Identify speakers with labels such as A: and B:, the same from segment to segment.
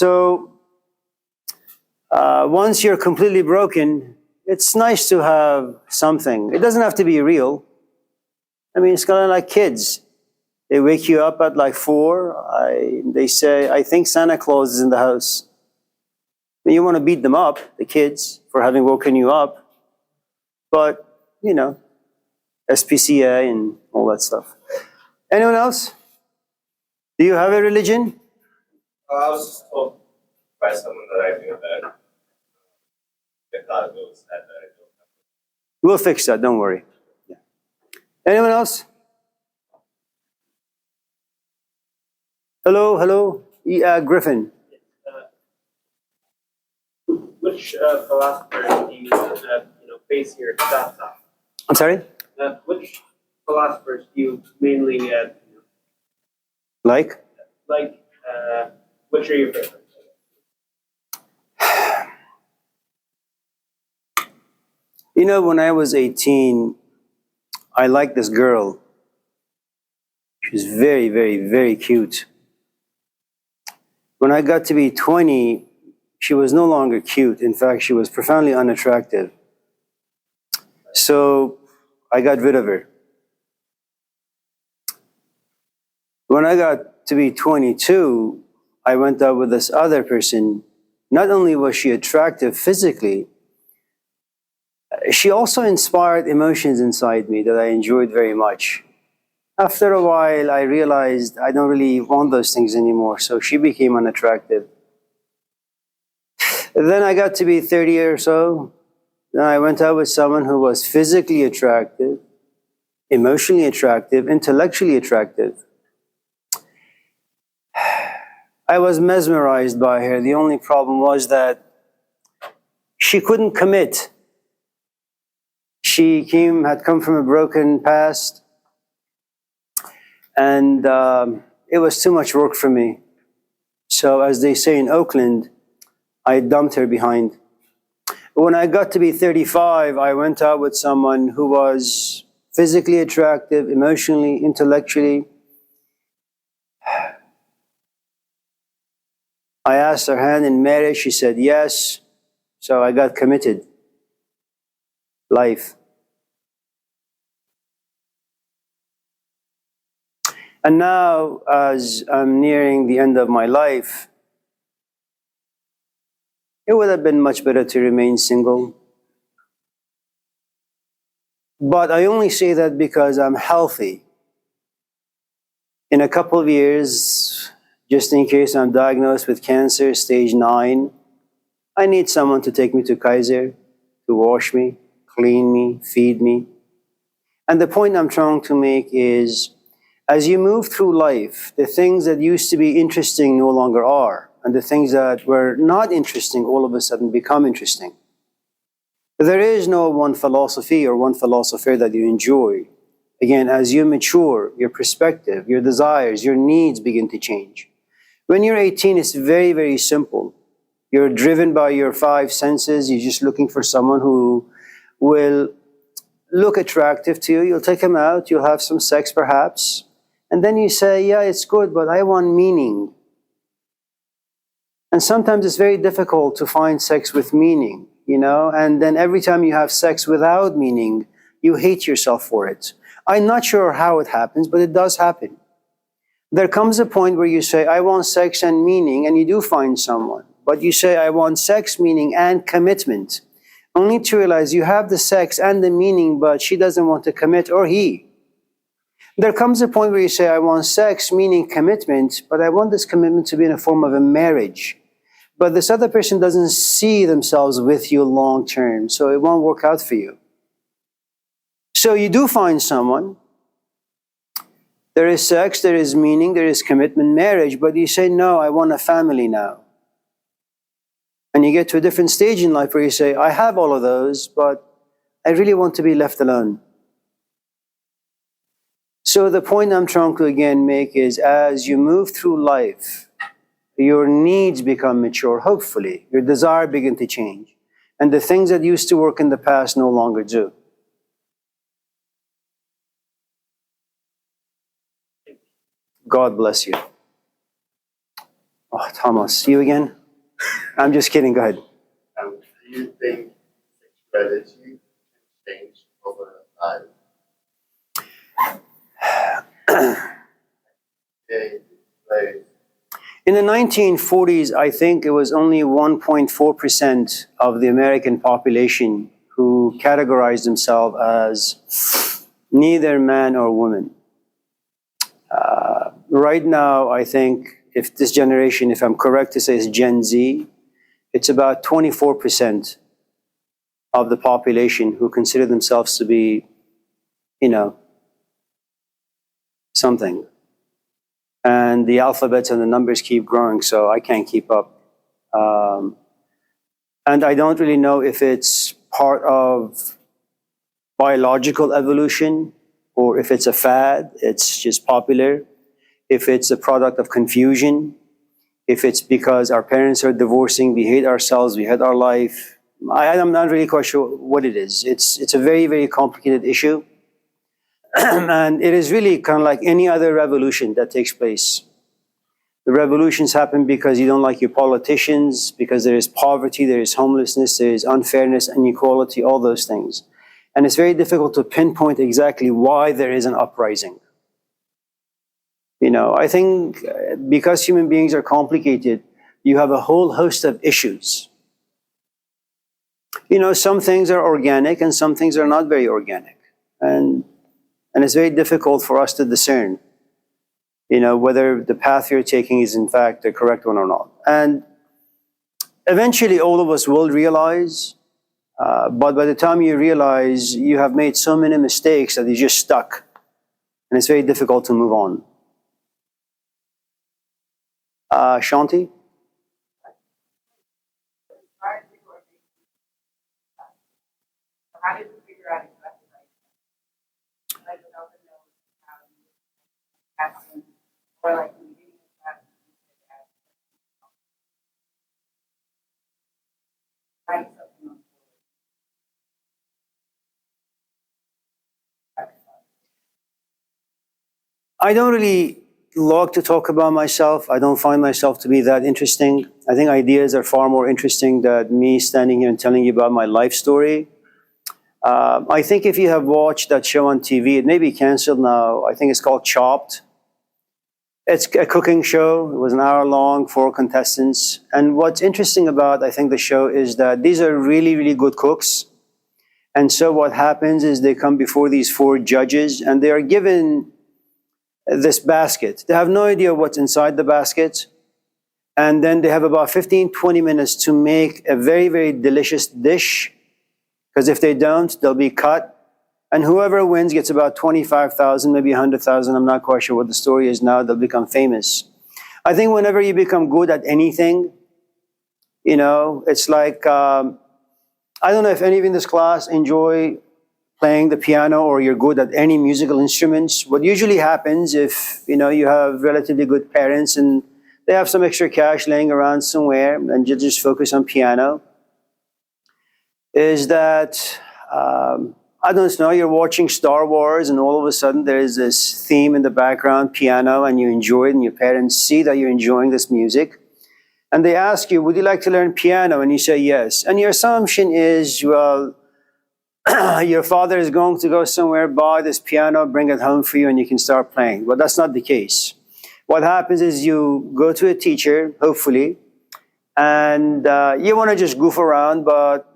A: So once you're completely broken, it's nice to have something. It doesn't have to be real. I mean, it's kind of like kids. They wake you up at like 4. They say, I think Santa Claus is in the house. And you want to beat them up, the kids, for having woken you up. But, you know, SPCA and all that stuff. Anyone else? Do you have a religion?
B: I was just told by someone that I knew that they thought it was that I don't have.
A: We'll fix that, don't worry. Yeah. Anyone else? Hello? Griffin.
C: Which philosophers do you base your thoughts on?
A: I'm sorry?
C: Which philosophers do you mainly
A: Like?
C: Which are your favorites?
A: You know, when I was 18, I liked this girl. She was very, very, very cute. When I got to be 20, she was no longer cute. In fact, she was profoundly unattractive. So I got rid of her. When I got to be 22, I went out with this other person. Not only was she attractive physically, she also inspired emotions inside me that I enjoyed very much. After a while, I realized I don't really want those things anymore, so she became unattractive. Then I got to be 30 or so. Then I went out with someone who was physically attractive, emotionally attractive, intellectually attractive. I was mesmerized by her. The only problem was that she couldn't commit. She had come from a broken past, and it was too much work for me. So as they say in Oakland, I dumped her behind. When I got to be 35, I went out with someone who was physically attractive, emotionally, intellectually. I asked her hand in marriage. She said yes. So I got committed. Life. And now, as I'm nearing the end of my life, it would have been much better to remain single. But I only say that because I'm healthy. In a couple of years, just in case I'm diagnosed with cancer, stage 9, I need someone to take me to Kaiser, to wash me, clean me, feed me. And the point I'm trying to make is, as you move through life, the things that used to be interesting no longer are. And the things that were not interesting all of a sudden become interesting. There is no one philosophy or one philosopher that you enjoy. Again, as you mature, your perspective, your desires, your needs begin to change. When you're 18, it's very, very simple. You're driven by your 5 senses. You're just looking for someone who will look attractive to you. You'll take him out. You'll have some sex perhaps. And then you say, yeah, it's good, but I want meaning. And sometimes it's very difficult to find sex with meaning, you know? And then every time you have sex without meaning, you hate yourself for it. I'm not sure how it happens, but it does happen. There comes a point where you say, I want sex and meaning, and you do find someone. But you say, I want sex, meaning, and commitment. Only to realize you have the sex and the meaning, but she doesn't want to commit, or he. There comes a point where you say, I want sex, meaning, commitment, but I want this commitment to be in a form of a marriage. But this other person doesn't see themselves with you long term, so it won't work out for you. So you do find someone. There is sex, there is meaning, there is commitment, marriage, but you say, no, I want a family now. And you get to a different stage in life where you say, I have all of those, but I really want to be left alone. So the point I'm trying to again make is, as you move through life, your needs become mature, hopefully. Your desire begin to change. And the things that used to work in the past no longer do. God bless you. Oh, Thomas, you again? I'm just kidding. Go ahead.
D: Do you think sexuality can change over time? Okay, like,
A: In the 1940s, I think it was only 1.4% of the American population who categorized themselves as neither man or woman. Right now, I think if this generation, if I'm correct to say is Gen Z, it's about 24% of the population who consider themselves to be, something. And the alphabets and the numbers keep growing, so I can't keep up. And I don't really know if it's part of biological evolution or if it's a fad, it's just popular, if it's a product of confusion, if it's because our parents are divorcing, we hate ourselves, we hate our life. I'm not really quite sure what it is. It's a very, very complicated issue. And it is really kind of like any other revolution that takes place. The revolutions happen because you don't like your politicians, because there is poverty, there is homelessness, there is unfairness, inequality, all those things. And it's very difficult to pinpoint exactly why there is an uprising. I think because human beings are complicated, you have a whole host of issues. Some things are organic and some things are not very organic. And it's very difficult for us to discern, whether the path you're taking is in fact the correct one or not. And eventually all of us will realize, but by the time you realize, you have made so many mistakes that you're just stuck. And it's very difficult to move on. Shanti?
E: How did you figure out exactly like without the notes, how you asking, or like when you didn't have write something on
A: I don't really like to talk about myself. I don't find myself to be that interesting. I think ideas are far more interesting than me standing here and telling you about my life story. I think if you have watched that show on TV, it may be canceled now. I think it's called Chopped. It's a cooking show. It was an hour long, 4 contestants. And what's interesting about, I think, the show is that these are really, really good cooks. And so what happens is they come before these 4 judges and they are given this basket. They have no idea what's inside the basket. And then they have about 15, 20 minutes to make a very, very delicious dish. Because if they don't, they'll be cut. And whoever wins gets about 25,000, maybe 100,000. I'm not quite sure what the story is now. They'll become famous. I think whenever you become good at anything, it's like, I don't know if any of you in this class enjoy playing the piano or you're good at any musical instruments. What usually happens if, you have relatively good parents and they have some extra cash laying around somewhere and you just focus on piano, is that, I don't know, you're watching Star Wars and all of a sudden there's this theme in the background, piano, and you enjoy it and your parents see that you're enjoying this music. And they ask you, would you like to learn piano? And you say yes. And your assumption is, well, your father is going to go somewhere, buy this piano, bring it home for you, and you can start playing. But that's not the case. What happens is you go to a teacher, hopefully, and you want to just goof around, but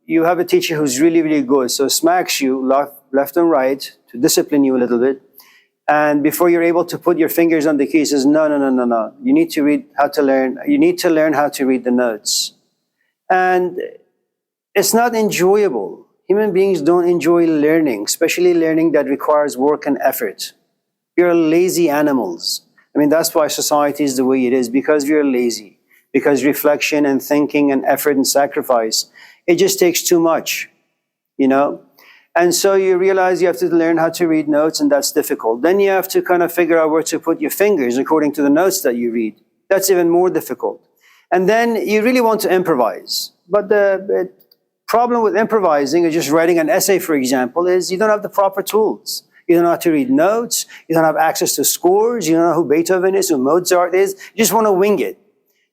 A: you have a teacher who's really, really good, so smacks you left and right to discipline you a little bit. And before you're able to put your fingers on the key, he says, no. You need to learn how to read the notes. And it's not enjoyable. Human beings don't enjoy learning, especially learning that requires work and effort. You're lazy animals. I mean, that's why society is the way it is, because we're lazy. Because reflection and thinking and effort and sacrifice, it just takes too much, And so you realize you have to learn how to read notes, and that's difficult. Then you have to kind of figure out where to put your fingers according to the notes that you read. That's even more difficult. And then you really want to improvise. But the problem with improvising, or just writing an essay, for example, is you don't have the proper tools. You don't know how to read notes. You don't have access to scores. You don't know who Beethoven is, who Mozart is. You just want to wing it.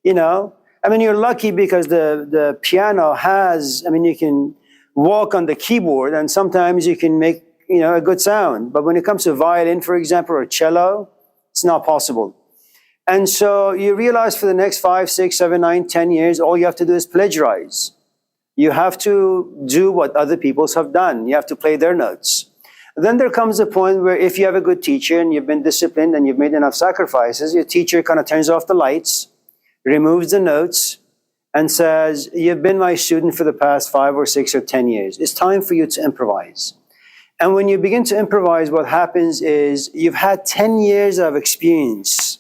A: you know. I mean, you're lucky because the piano has, I mean, you can walk on the keyboard and sometimes you can make, you know, a good sound. But when it comes to violin, for example, or cello, it's not possible. And so you realize for the next 5, 6, 7, 9, 10 years, all you have to do is plagiarize. You have to do what other people have done. You have to play their notes. Then there comes a point where if you have a good teacher and you've been disciplined and you've made enough sacrifices, your teacher kind of turns off the lights, removes the notes, and says, you've been my student for the past 5 or 6 or 10 years. It's time for you to improvise. And when you begin to improvise, what happens is you've had 10 years of experience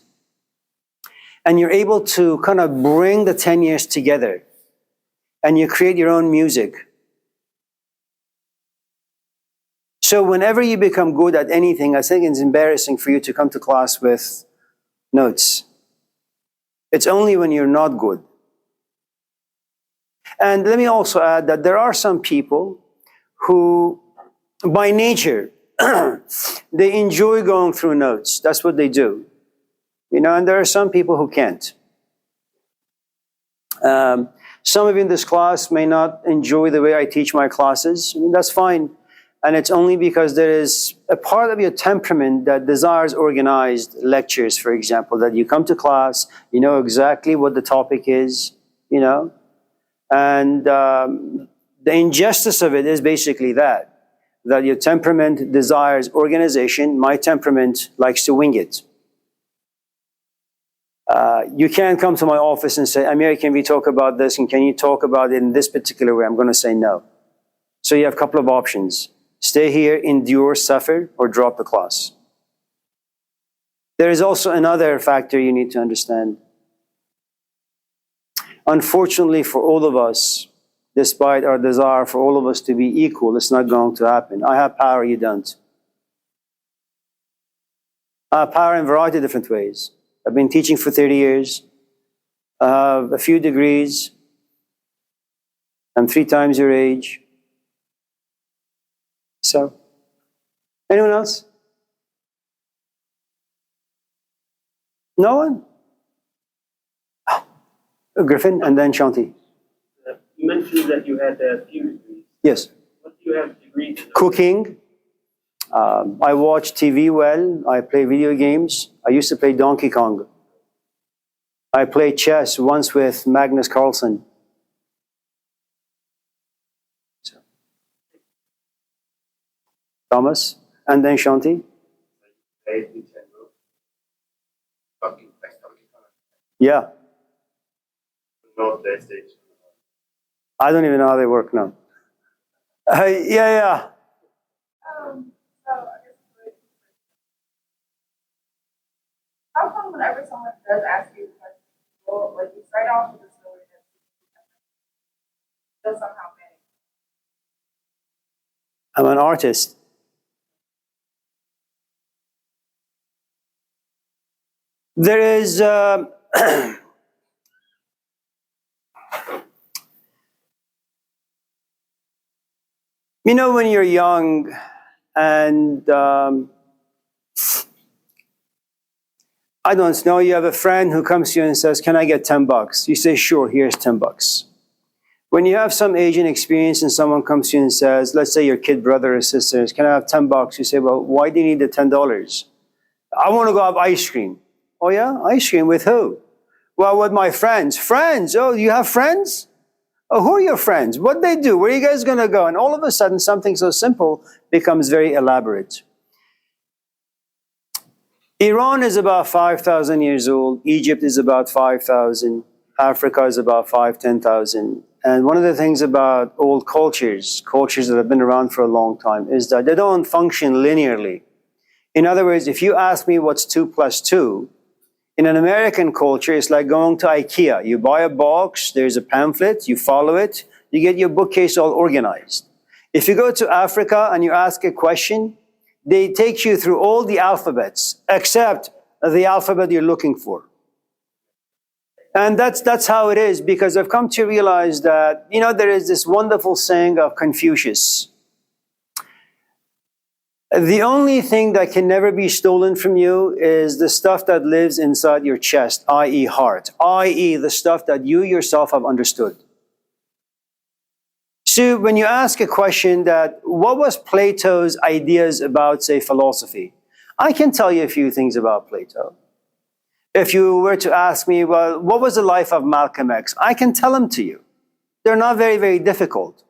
A: and you're able to kind of bring the 10 years together and you create your own music. So whenever you become good at anything, I think it's embarrassing for you to come to class with notes. It's only when you're not good. And let me also add that there are some people who, by nature, they enjoy going through notes. That's what they do. You know, and there are some people who can't. Some of you in this class may not enjoy the way I teach my classes. I mean, that's fine. And it's only because there is a part of your temperament that desires organized lectures, for example, that you come to class, you know exactly what the topic is, you know. And the injustice of it is basically that your temperament desires organization. My temperament likes to wing it. You can't come to my office and say, Amir, can we talk about this? And can you talk about it in this particular way? I'm going to say no. So you have a couple of options. Stay here, endure, suffer, or drop the class. There is also another factor you need to understand. Unfortunately for all of us, despite our desire for all of us to be equal, it's not going to happen. I have power, you don't. I have power in a variety of different ways. I've been teaching for 30 years. I have a few degrees. I'm 3 times your age. So, anyone else? No one? Griffin and then Shanti.
C: You mentioned that you had a few degrees.
A: Yes.
C: What do you have degrees in?
A: Cooking. I watch TV well. I play video games. I used to play Donkey Kong. I played chess once with Magnus Carlsen. So. Thomas and then Shanti. Yeah.
D: No PlayStation.
A: I don't even know how they work now. Yeah.
E: So I guess how come whenever someone does ask you a question, well, like you start off with a story that's still somehow many.
A: I'm an artist. There is you know, when you're young and I don't know, you have a friend who comes to you and says, can I get $10? You say, sure, here's $10. When you have some Asian experience and someone comes to you and says, let's say your kid brother or sisters, can I have $10? You say, well, why do you need the $10? I want to go have ice cream. Oh yeah, ice cream with who? Well, with my friends. Friends? Oh, you have friends? Oh, who are your friends? What they do? Where are you guys going to go? And all of a sudden, something so simple becomes very elaborate. Iran is about 5,000 years old. Egypt is about 5,000. Africa is about 10,000. And one of the things about old cultures that have been around for a long time, is that they don't function linearly. In other words, if you ask me what's 2 plus 2, in an American culture, it's like going to IKEA. You buy a box, there's a pamphlet, you follow it, you get your bookcase all organized. If you go to Africa and you ask a question, they take you through all the alphabets, except the alphabet you're looking for. And that's how it is, because I've come to realize that, you know, there is this wonderful saying of Confucius. The only thing that can never be stolen from you is the stuff that lives inside your chest, i.e. heart, i.e. the stuff that you yourself have understood. So when you ask a question that, what was Plato's ideas about, say, philosophy? I can tell you a few things about Plato. If you were to ask me, well, what was the life of Malcolm X? I can tell them to you. They're not very, very difficult.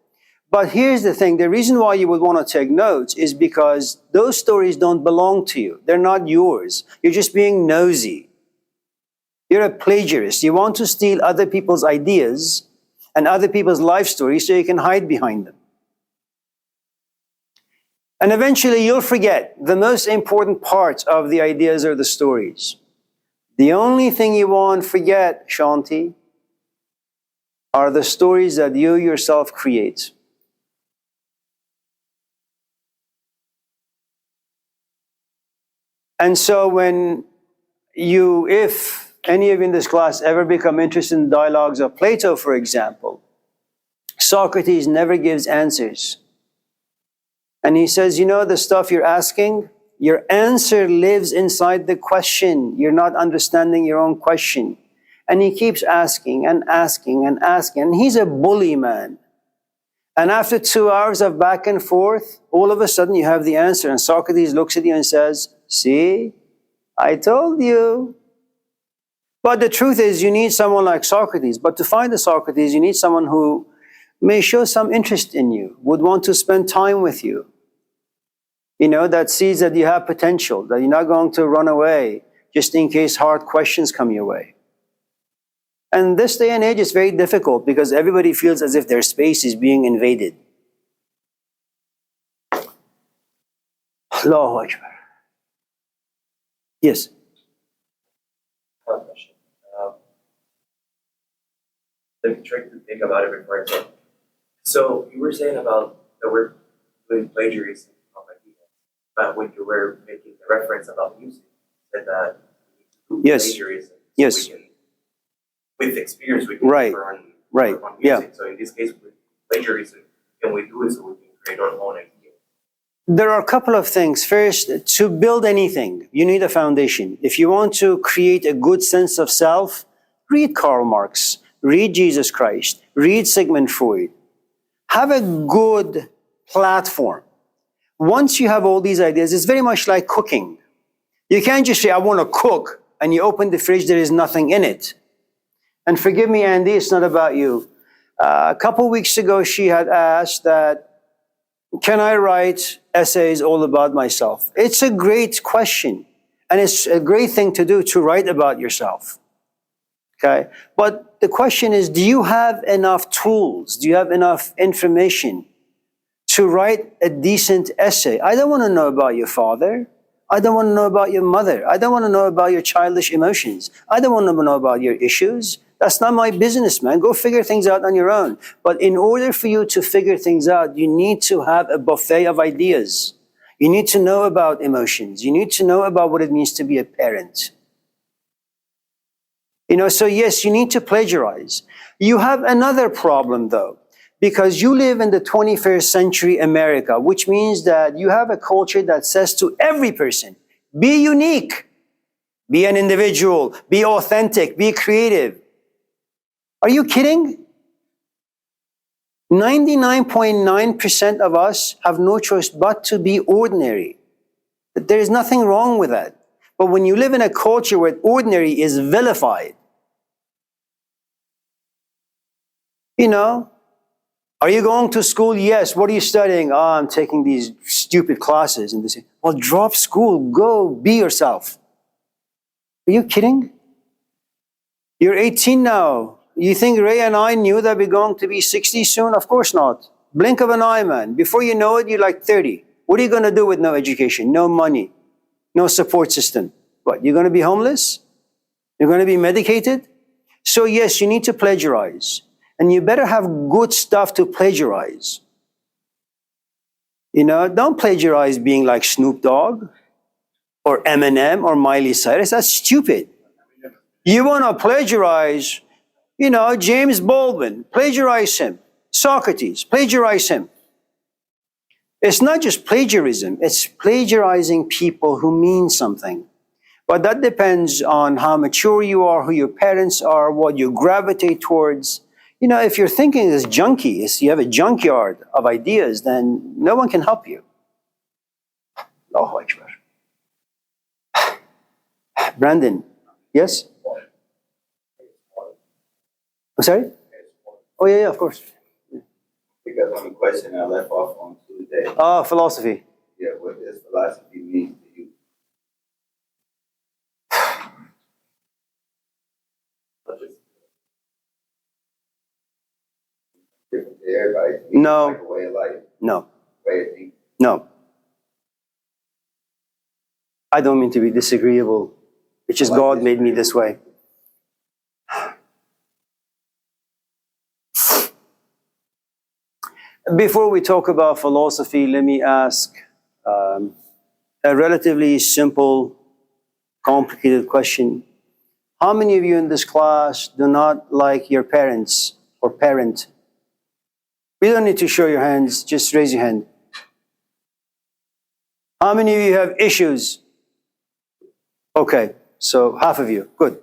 A: But here's the thing, the reason why you would want to take notes is because those stories don't belong to you. They're not yours. You're just being nosy. You're a plagiarist. You want to steal other people's ideas and other people's life stories so you can hide behind them. And eventually you'll forget the most important parts of the ideas or the stories. The only thing you won't forget, Shanti, are the stories that you yourself create. And so when you, if any of you in this class ever become interested in dialogues of Plato, for example, Socrates never gives answers. And he says, you know, the stuff you're asking, your answer lives inside the question. You're not understanding your own question. And he keeps asking and asking and asking. And he's a bully, man. And after 2 hours of back and forth, all of a sudden you have the answer. And Socrates looks at you and says, see, I told you. But the truth is, you need someone like Socrates. But to find a Socrates, you need someone who may show some interest in you, would want to spend time with you. You know, that sees that you have potential, that you're not going to run away just in case hard questions come your way. And this day and age is very difficult because everybody feels as if their space is being invaded. Allahu Akbar. Yes.
F: One question. Let me try to think about it before I say. So you were saying about that we're doing plagiarism of ideas, but when you were making the reference about music, you said that we need to do
A: Yes.
F: plagiarism.
A: Yes.
F: We can, with experience, we can
A: Right.
F: learn
A: Right.
F: on
A: Yeah.
F: music. So in this case, with plagiarism, can we do it so we can create our own ideas?
A: There are a couple of things. First, to build anything, you need a foundation. If you want to create a good sense of self, read Karl Marx, read Jesus Christ, read Sigmund Freud. Have a good platform. Once you have all these ideas, it's very much like cooking. You can't just say, I want to cook, and you open the fridge, there is nothing in it. And forgive me, Andy, it's not about you. A couple weeks ago, she had asked that, can I write essays all about myself? It's a great question. And it's a great thing to do, to write about yourself. Okay? But the question is, do you have enough tools? Do you have enough information to write a decent essay? I don't want to know about your father. I don't want to know about your mother. I don't want to know about your childish emotions. I don't want to know about your issues. That's not my business, man. Go figure things out on your own. But in order for you to figure things out, you need to have a buffet of ideas. You need to know about emotions. You need to know about what it means to be a parent. You know, so yes, you need to plagiarize. You have another problem, though, because you live in the 21st century America, which means that you have a culture that says to every person, be unique, be an individual, be authentic, be creative. Are you kidding? 99.9% of us have no choice but to be ordinary. There is nothing wrong with that. But when you live in a culture where ordinary is vilified, you know, are you going to school? Yes. What are you studying? Oh, I'm taking these stupid classes. And they say, well, drop school, go be yourself. Are you kidding? You're 18 now. You think Ray and I knew that we're going to be 60 soon? Of course not. Blink of an eye, man. Before you know it, you're like 30. What are you going to do with no education, no money, no support system? What, you're going to be homeless? You're going to be medicated? So yes, you need to plagiarize. And you better have good stuff to plagiarize. You know, don't plagiarize being like Snoop Dogg or Eminem or Miley Cyrus. That's stupid. You want to plagiarize, you know, James Baldwin, plagiarize him. Socrates, plagiarize him. It's not just plagiarism, it's plagiarizing people who mean something. But that depends on how mature you are, who your parents are, what you gravitate towards. You know, if you're thinking as junkie, if you have a junkyard of ideas, then no one can help you. Allahu Akbar. Brandon, yes? I'm sorry? Oh, yeah, of course.
B: Because on the question I left off on Tuesday,
A: Philosophy.
B: yeah, what does philosophy mean to you? Different to everybody. To me,
A: No.
B: it's like a way of life,
A: No,
B: way of thinking.
A: no. I don't mean to be disagreeable. It's just God made me this way. Before we talk about philosophy, let me ask a relatively simple, complicated question. How many of you in this class do not like your parents or parent? We don't need to show your hands, just raise your hand. How many of you have issues? Okay, so half of you, good.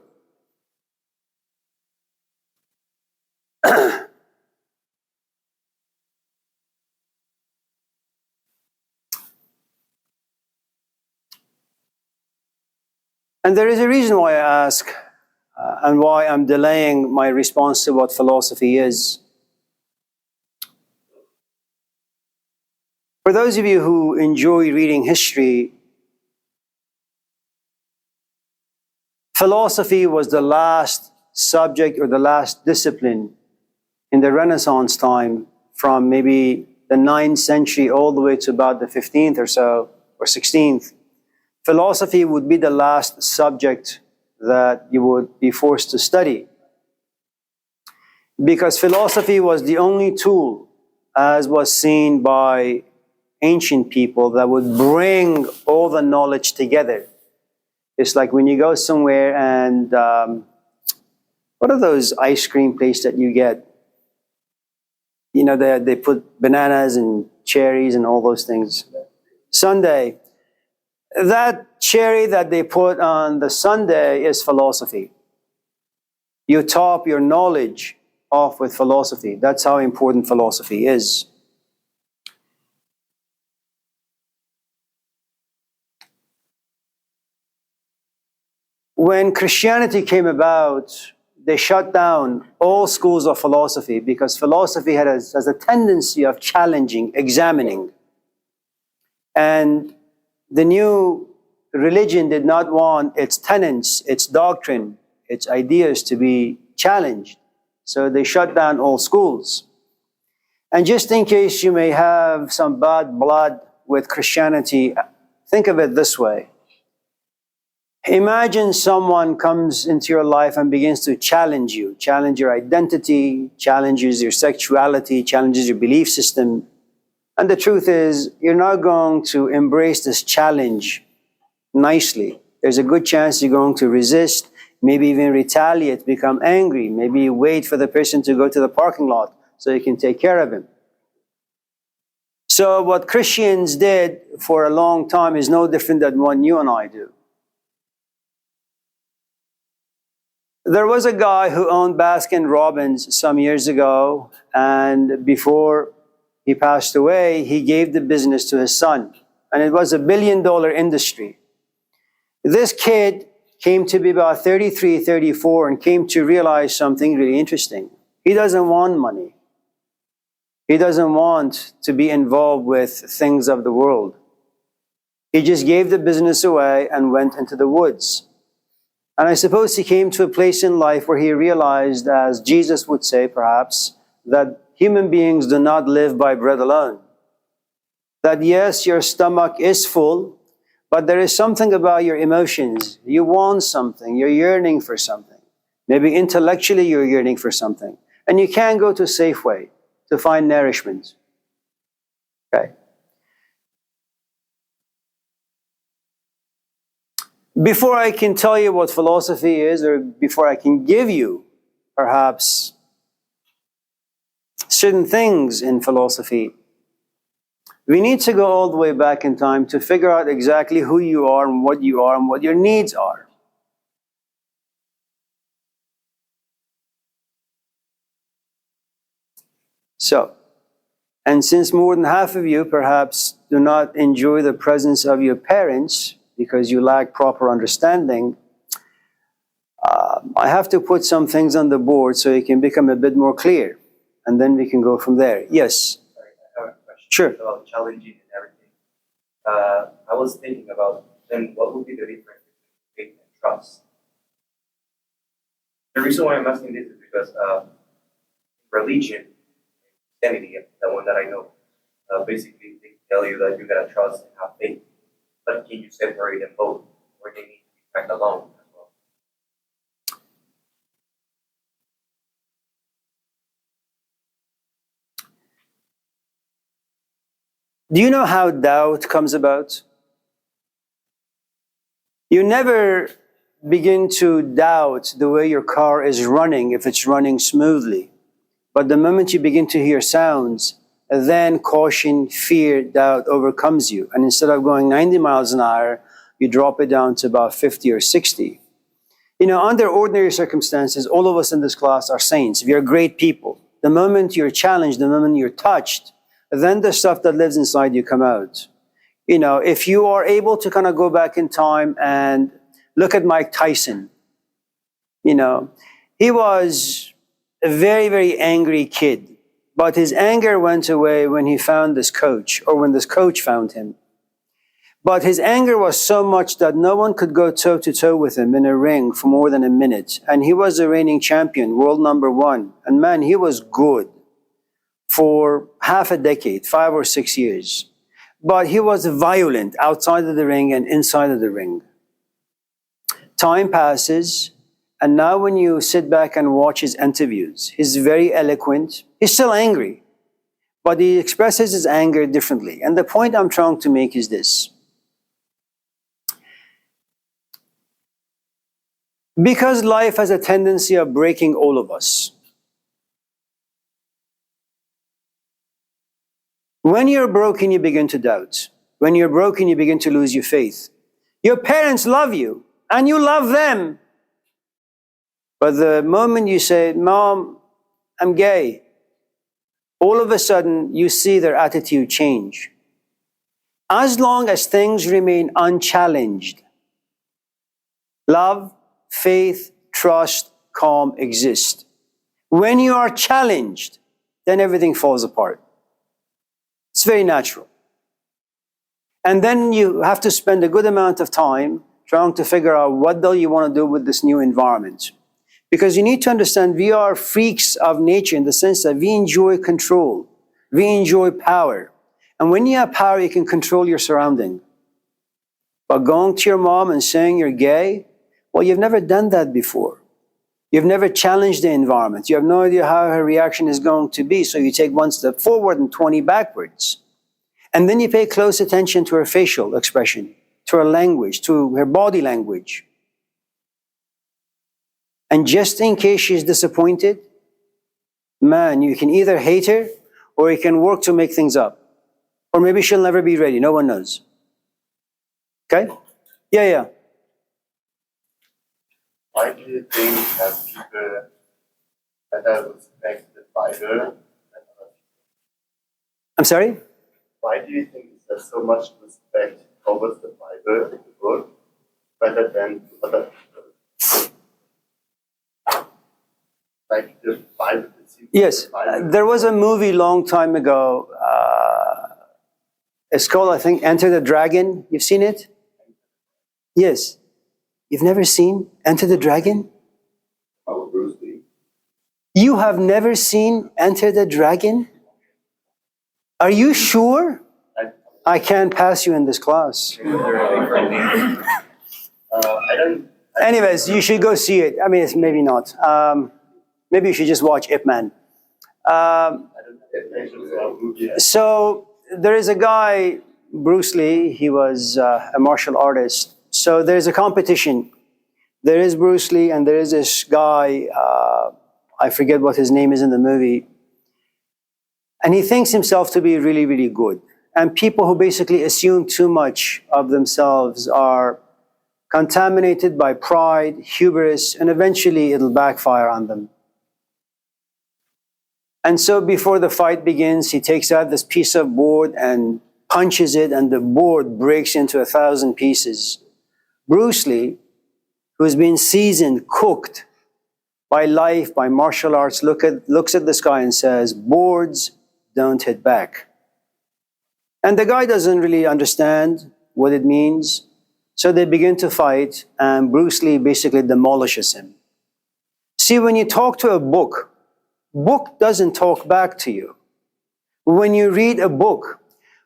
A: And there is a reason why I ask and why I'm delaying my response to what philosophy is. For those of you who enjoy reading history, philosophy was the last subject or the last discipline in the Renaissance time, from maybe the 9th century all the way to about the 15th or so, or 16th. Philosophy would be the last subject that you would be forced to study. Because philosophy was the only tool, as was seen by ancient people, that would bring all the knowledge together. It's like when you go somewhere and, what are those ice cream places that you get? You know, they put bananas and cherries and all those things. Sundae. That cherry that they put on the sundae is philosophy. You top your knowledge off with philosophy. That's how important philosophy is. When Christianity came about, they shut down all schools of philosophy because philosophy has a tendency of challenging, examining. And the new religion did not want its tenets, its doctrine, its ideas to be challenged. So they shut down all schools. And just in case you may have some bad blood with Christianity, think of it this way. Imagine someone comes into your life and begins to challenge you, challenge your identity, challenges your sexuality, challenges your belief system. And the truth is, you're not going to embrace this challenge nicely. There's a good chance you're going to resist, maybe even retaliate, become angry, maybe wait for the person to go to the parking lot so you can take care of him. So what Christians did for a long time is no different than what you and I do. There was a guy who owned Baskin-Robbins some years ago, and before he passed away, he gave the business to his son. And it was a $1 billion industry. This kid came to be about 33, 34 and came to realize something really interesting. He doesn't want money. He doesn't want to be involved with things of the world. He just gave the business away and went into the woods. And I suppose he came to a place in life where he realized, as Jesus would say perhaps, that human beings do not live by bread alone. That yes, your stomach is full, but there is something about your emotions. You want something, you're yearning for something. Maybe intellectually you're yearning for something. And you can't go to Safeway to find nourishment. Okay. Before I can tell you what philosophy is, or before I can give you perhaps certain things in philosophy, We need to go all the way back in time to figure out exactly who you are and what your needs are. So, and since more than half of you perhaps do not enjoy the presence of your parents because you lack proper understanding, I have to put some things on the board so it can become a bit more clear. And then we can go from there. Yes?
F: Sorry, I have a question.
A: Sure.
F: About challenging and everything. I was thinking about then what would be the difference between faith and trust? The reason why I'm asking this is because religion, Christianity, the one that I know, basically they tell you that you gotta trust and have faith. But can you separate them both, or they need to be tracked alone as well?
A: Do you know how doubt comes about? You never begin to doubt the way your car is running if it's running smoothly. But the moment you begin to hear sounds, then caution, fear, doubt overcomes you. And instead of going 90 miles an hour, you drop it down to about 50 or 60. You know, under ordinary circumstances, all of us in this class are saints. We are great people. The moment you're challenged, the moment you're touched, then the stuff that lives inside you come out. You know, if you are able to kind of go back in time and look at Mike Tyson, you know, he was a very, very angry kid. But his anger went away when he found this coach, or when this coach found him. But his anger was so much that no one could go toe-to-toe with him in a ring for more than a minute. And he was the reigning champion, world number 1. And man, he was good for half a decade, 5 or 6 years. But he was violent outside of the ring and inside of the ring. Time passes, and now when you sit back and watch his interviews, he's very eloquent. He's still angry, but he expresses his anger differently. And the point I'm trying to make is this. Because life has a tendency of breaking all of us. When you're broken, you begin to doubt. When you're broken, you begin to lose your faith. Your parents love you, and you love them. But the moment you say, Mom, I'm gay, all of a sudden you see their attitude change. As long as things remain unchallenged, love, faith, trust, calm exist. When you are challenged, then everything falls apart. It's very natural. And then you have to spend a good amount of time trying to figure out what do you want to do with this new environment. Because you need to understand we are freaks of nature in the sense that we enjoy control. We enjoy power. And when you have power, you can control your surrounding. But going to your mom and saying you're gay, well, you've never done that before. You've never challenged the environment. You have no idea how her reaction is going to be. So you take one step forward and 20 backwards. And then you pay close attention to her facial expression, to her language, to her body language. And just in case she's disappointed, man, you can either hate her or you can work to make things up. Or maybe she'll never be ready. No one knows. Okay? Yeah.
D: Why do you think that people better respect the Bible than other people?
A: I'm sorry?
D: Why do you think there's so much respect towards the Bible, the book, better than other people? Like the Bible.
A: Yes. There was a movie long time ago. It's called, I think, Enter the Dragon. You've seen it? Yes. You've never seen Enter the Dragon?
D: Oh, Bruce Lee.
A: You have never seen Enter the Dragon? Are you sure? I can't pass you in this class.
D: I don't.
A: Anyways, you should go see it. I mean, it's maybe not. Maybe you should just watch Ip Man.
D: I don't pay attention to our movie.
A: So there is a guy, Bruce Lee. He was a martial artist. So there's a competition. There is Bruce Lee and there is this guy, I forget what his name is in the movie. And he thinks himself to be really, really good. And people who basically assume too much of themselves are contaminated by pride, hubris, and eventually it'll backfire on them. And so before the fight begins, he takes out this piece of board and punches it, and the board breaks into 1,000 pieces. Bruce Lee, who's been seasoned, cooked by life, by martial arts, looks at this guy and says, boards don't hit back. And the guy doesn't really understand what it means. So they begin to fight, and Bruce Lee basically demolishes him. See, when you talk to a book doesn't talk back to you. When you read a book,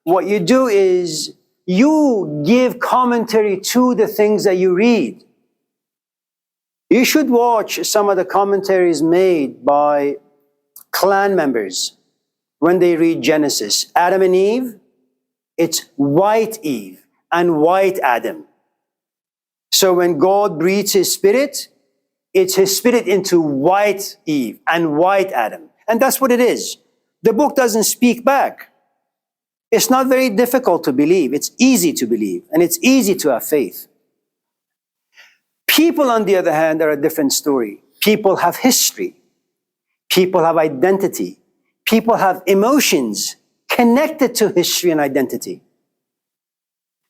A: what you do is you give commentary to the things that you read. You should watch some of the commentaries made by clan members when they read Genesis. Adam and Eve, it's white Eve and white Adam. So when God breathes his spirit, it's his spirit into white Eve and white Adam. And that's what it is. The book doesn't speak back. It's not very difficult to believe. It's easy to believe, and it's easy to have faith. People, on the other hand, are a different story. People have history. People have identity. People have emotions connected to history and identity.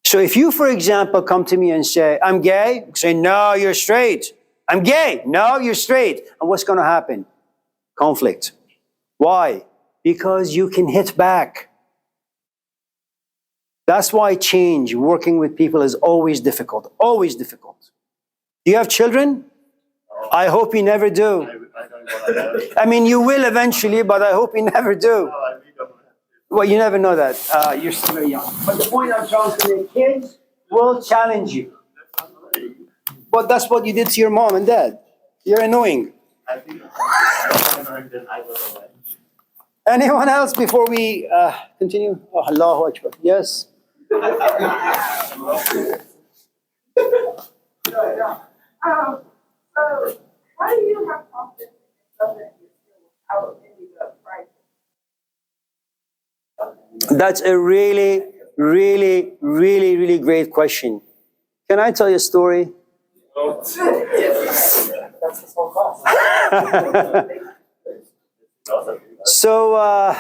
A: So if you, for example, come to me and say, I'm gay, I say, no, you're straight. I'm gay. No, you're straight. And what's going to happen? Conflict. Why? Because you can hit back. That's why change, working with people, is always difficult. Always difficult. Do you have children? I hope you never do.
D: I don't want to have.
A: I mean, you will eventually, but I hope you never do.
D: No, I really don't want to have.
A: Well, you never know that. You're still very young. But the point I'm trying to make, kids will challenge you. But that's what you did to your mom and dad. You're annoying.
D: I think I will away.
A: Anyone else before we continue? Oh, Allahu Akbar. Yes?
E: So why do you have confidence in yourself that you're still without any price?
A: That's a really, really, really, really great question. Can I tell you a story?
C: That's the whole class.
A: So,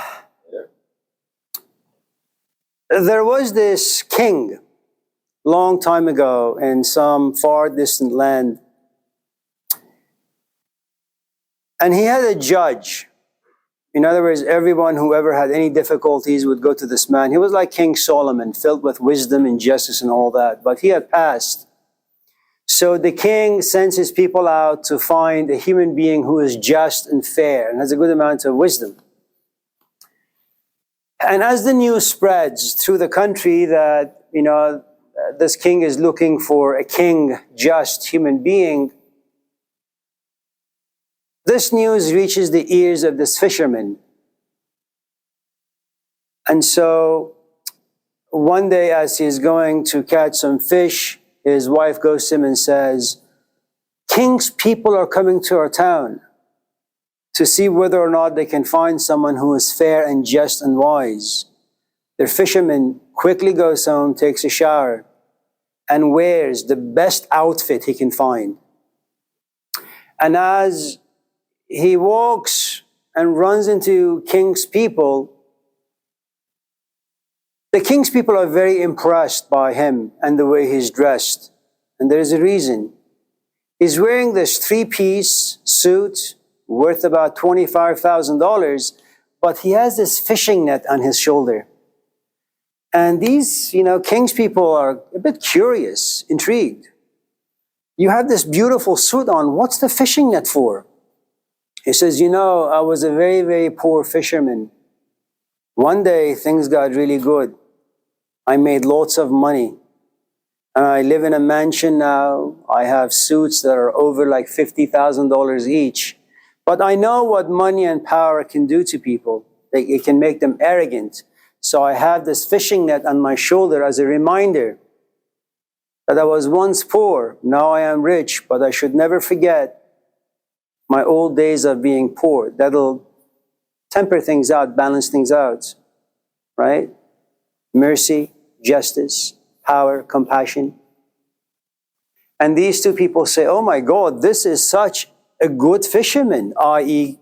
A: there was this king long time ago in some far distant land. And he had a judge. In other words, everyone who ever had any difficulties would go to this man. He was like King Solomon, filled with wisdom and justice and all that. But he had passed. So the king sends his people out to find a human being who is just and fair and has a good amount of wisdom. And as the news spreads through the country that, this king is looking for a king, just human being, this news reaches the ears of this fisherman. And so one day, as he's going to catch some fish, his wife goes to him and says, King's people are coming to our town to see whether or not they can find someone who is fair and just and wise. The fisherman quickly goes home, takes a shower, and wears the best outfit he can find. And as he walks and runs into King's people, the King's people are very impressed by him and the way he's dressed. And there's a reason. He's wearing this 3-piece suit worth about $25,000, but he has this fishing net on his shoulder. And these, King's people are a bit curious, intrigued. You have this beautiful suit on. What's the fishing net for? He says, I was a very, very poor fisherman. One day, things got really good. I made lots of money. And I live in a mansion now. I have suits that are over like $50,000 each. But I know what money and power can do to people. It can make them arrogant. So I have this fishing net on my shoulder as a reminder that I was once poor. Now I am rich, but I should never forget my old days of being poor. That'll temper things out, balance things out, right? mercy, justice, power, compassion. And these two people say, oh my God, this is such a good fisherman, i.e.,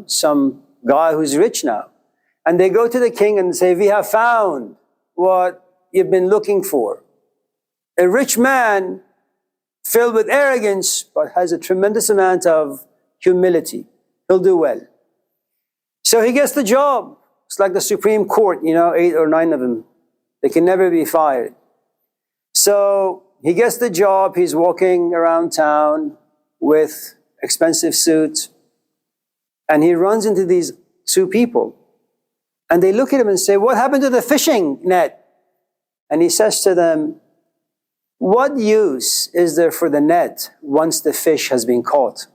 A: some guy who's rich now. And they go to the king and say, we have found what you've been looking for. A rich man filled with arrogance, but has a tremendous amount of humility. He'll do well. So he gets the job. It's like the Supreme Court, 8 or 9 of them. They can never be fired. So he gets the job. He's walking around town with expensive suit. And he runs into these two people. And they look at him and say, what happened to the fishing net? And he says to them, what use is there for the net once the fish has been caught?